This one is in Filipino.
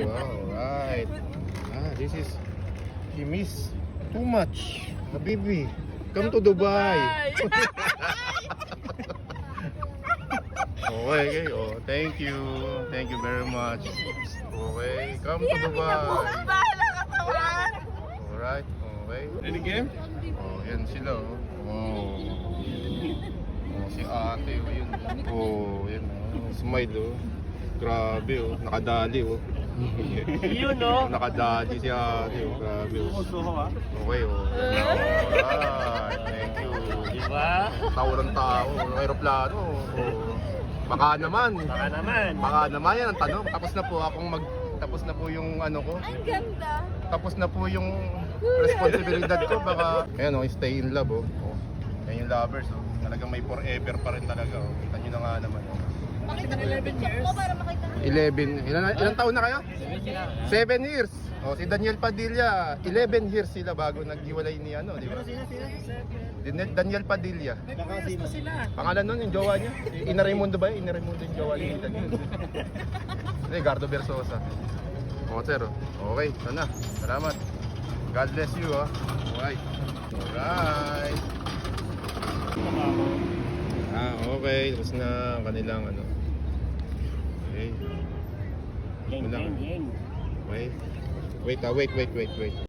Wow, right. This is he miss too much. Habibi, come to Dubai. Okay, oh, thank you very much. Okay, come to Dubai. Alright, okay. Any game? Oh, yan sila, oh. Oh, si ate, oh, yun. Oh, yan, oh. Smile, oh. Grabe, oh. Nakadali, oh. Yun, no? Nakadali si ate, oh. Grabe, oh. Gusto ko, ha? Okay, oh. Alright, thank you. Diba? Tao ng tao, ng aeroplano, oh. Baka naman. Baka naman yan ang tanong. Tapos na po yung ano ko. Ang ganda. Tapos na po yung responsibilidad ko. Baka, ayan oh, stay in love oh. Oh. Yan yung lovers oh. Talagang may forever pa rin talaga oh. Kita nyo na nga naman oh. Makita ko yung TikTok mo para makita mo. 11, ilang taon na kayo? 7 years. Oh, si Daniel Padilla, 11 years sila bago naghiwalay ni ano, di ba? Daniel Padilla. Pangalan nun yung jowa niya. Ina Raimundo ba? Ina Raimundo yung jowa ni Daniel. Hindi, Gardo Versosa. Oh, sir. Okay, sana. Salamat. God bless you, ah. Alright. Alright. Okay. Tapos na ang kanilang ano. Okay. Gang. Okay. Wait.